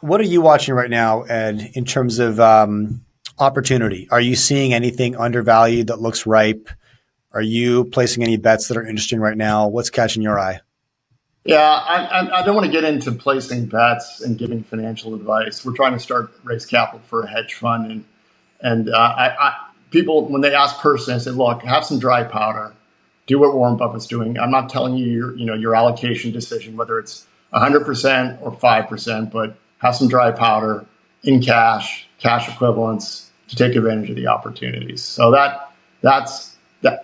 what are you watching right now, Ed, in terms of opportunity? Are you seeing anything undervalued that looks ripe? Are you placing any bets that are interesting right now? What's catching your eye? Yeah, I don't want to get into placing bets and giving financial advice. We're trying to raise capital for a hedge fund, and people, when they ask personally, I say, look, have some dry powder, do what Warren Buffett's doing. I'm not telling you your allocation decision, whether it's 100% or 5%, but have some dry powder in cash equivalents to take advantage of the opportunities. So that's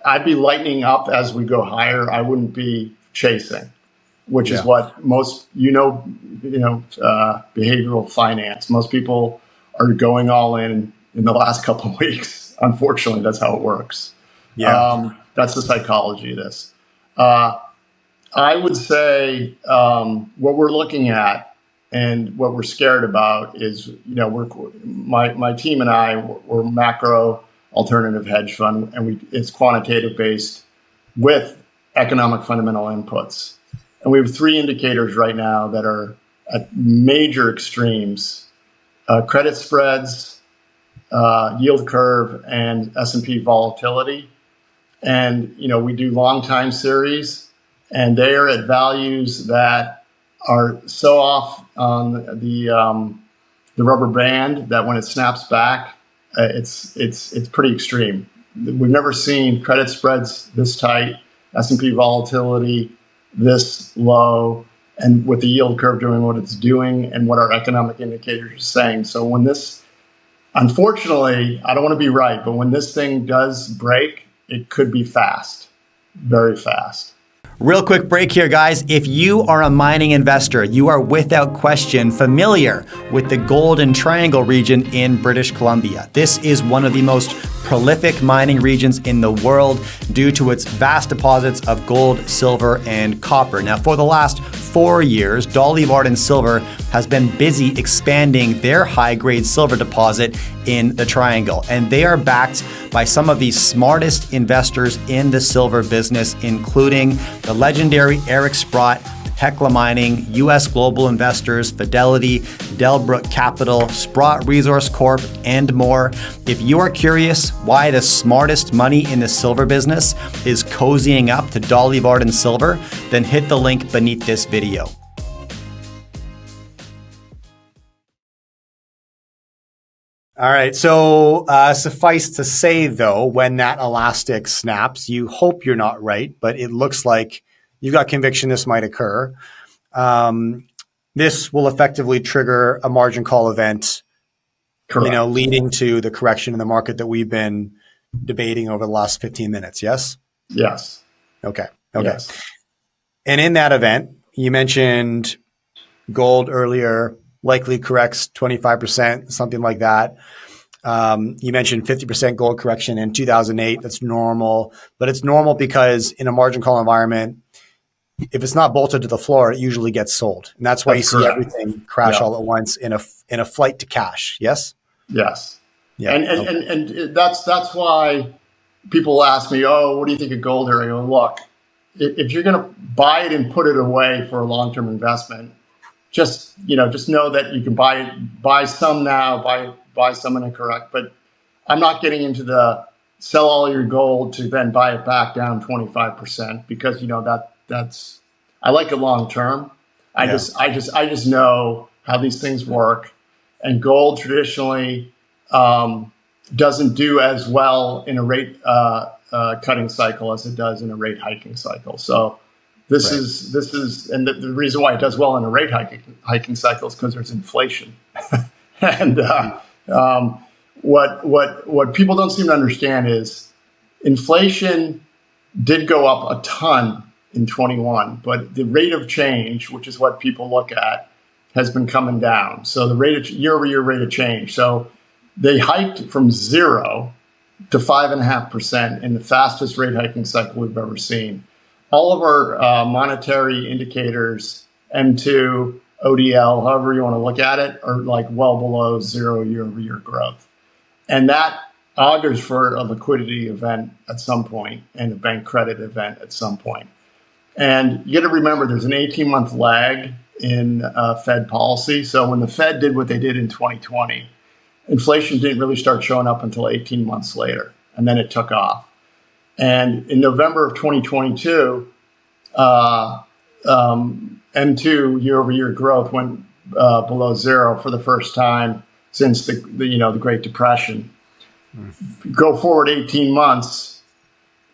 I'd be lightening up as we go higher. I wouldn't be chasing, which is what most, behavioral finance. Most people are going all in the last couple of weeks. Unfortunately, that's how it works. Yeah. That's the psychology of this. I would say what we're looking at and what we're scared about is, my team and I, we're macro alternative hedge fund, and it's quantitative based with economic fundamental inputs. And we have three indicators right now that are at major extremes: credit spreads, yield curve, and S&P volatility. And, we do long time series, and they are at values that are so off on the rubber band that when it snaps back, it's pretty extreme. We've never seen credit spreads this tight, S&P volatility this low, and with the yield curve doing what it's doing and what our economic indicators are saying. So when this, unfortunately, I don't want to be right, but when this thing does break, it could be fast, very fast. Real quick break here, guys. If you are a mining investor, you are without question familiar with the Golden Triangle region in British Columbia. This is one of the most prolific mining regions in the world due to its vast deposits of gold, silver, and copper. Now, for the last 4 years, Dolly, Varden Silver has been busy expanding their high-grade silver deposit in the Triangle, and they are backed by some of the smartest investors in the silver business, including the legendary Eric Sprott, Hecla Mining, US Global Investors, Fidelity, Delbrook Capital, Sprott Resource Corp, and more. If you are curious why the smartest money in the silver business is cozying up to Dolly Varden Silver, then hit the link beneath this video. All right, so suffice to say, though, when that elastic snaps, you hope you're not right, but it looks like you've got conviction this might occur. This will effectively trigger a margin call event, correct, leading to the correction in the market that we've been debating over the last 15 minutes, yes? Yes. Okay. Yes. And in that event, you mentioned gold earlier, likely corrects 25%, something like that. You mentioned 50% gold correction in 2008. That's normal, but it's normal because in a margin call environment, if it's not bolted to the floor, it usually gets sold. And that's why you see everything crash all at once in a flight to cash. Yes? Yes. Yeah. And that's why people ask me, oh, what do you think of gold here? I go, look, if you're going to buy it and put it away for a long-term investment, just know that you can buy some now, buy some in a correct. But I'm not getting into the sell all your gold to then buy it back down 25% because that's I like it long term. I just know how these things work, and gold traditionally doesn't do as well in a rate cutting cycle as it does in a rate hiking cycle. So this is and the reason why it does well in a rate hiking cycle is because there's inflation. And what people don't seem to understand is inflation did go up a ton in 21, but the rate of change, which is what people look at, has been coming down. So the year-over-year rate of change. So they hiked from 0 to 5.5% in the fastest rate hiking cycle we've ever seen. All of our monetary indicators, M2, ODL, however you want to look at it, are like well below 0 year-over-year growth. And that augurs for a liquidity event at some point and a bank credit event at some point. And you got to remember there's an 18-month lag in Fed policy. So when the Fed did what they did in 2020, inflation didn't really start showing up until 18 months later, and then it took off. And in November of 2022, M2 year-over-year growth went below zero for the first time since the Great Depression. Go forward 18 months,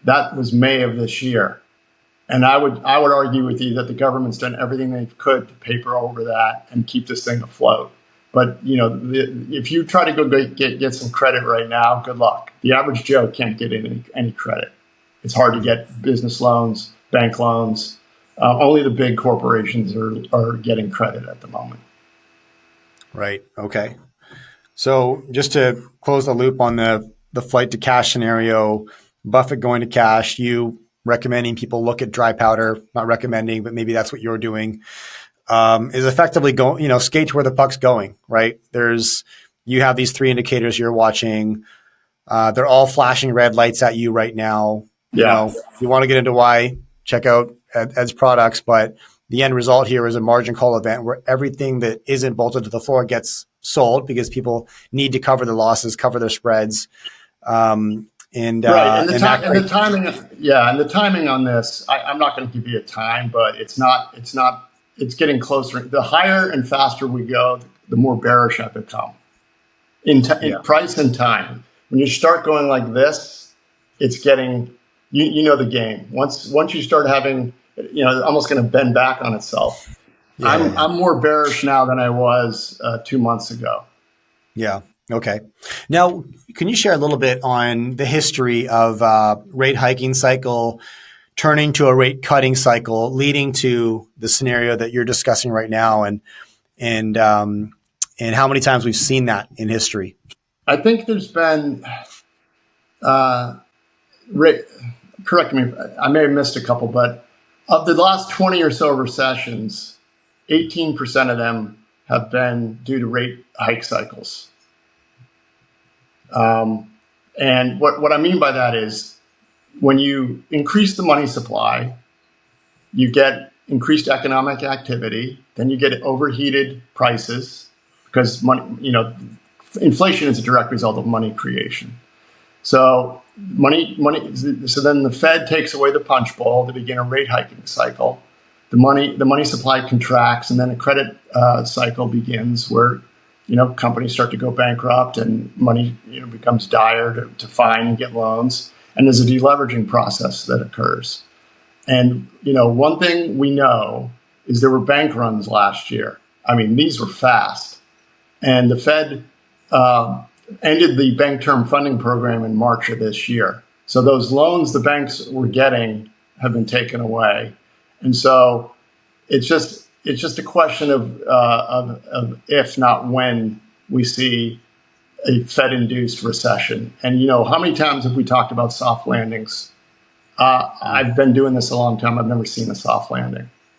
that was May of this year. And I would argue with you that the government's done everything they could to paper over that and keep this thing afloat. But if you try to go get some credit right now, good luck. The average Joe can't get any credit. It's hard to get business loans, bank loans. Only the big corporations are getting credit at the moment. Right. Okay. So just to close the loop on the flight to cash scenario, Buffett going to cash, you recommending people look at dry powder, not recommending, but maybe that's what you're doing, is effectively skate to where the puck's going, right? You have these three indicators you're watching. They're all flashing red lights at you right now. Yeah. You want to get into why, check out Ed's products, but the end result here is a margin call event where everything that isn't bolted to the floor gets sold because people need to cover their losses, cover their spreads. And the timing on this, I'm not going to give you a time, but it's getting closer. The higher and faster we go, the more bearish I become in price and time. When you start going like this, it's getting, the game. Once you start having, almost going to bend back on itself. Yeah. I'm more bearish now than I was 2 months ago. Yeah. Okay. Now, can you share a little bit on the history of rate hiking cycle turning to a rate cutting cycle, leading to the scenario that you're discussing right now, and how many times we've seen that in history? I think there's been, correct me, I may have missed a couple, but of the last 20 or so recessions, 18% of them have been due to rate hike cycles. And what I mean by that is when you increase the money supply, you get increased economic activity, then you get overheated prices because inflation is a direct result of money creation. So so then the Fed takes away the punch bowl to begin a rate hiking cycle. The money supply contracts, and then a credit cycle begins where companies start to go bankrupt and money becomes dire to find and get loans. And there's a deleveraging process that occurs. And one thing we know is there were bank runs last year. I mean, these were fast. And the Fed ended the bank term funding program in March of this year. So those loans the banks were getting have been taken away. And so it's just a question of if not when we see a Fed-induced recession. And how many times have we talked about soft landings? I've been doing this a long time. I've never seen a soft landing.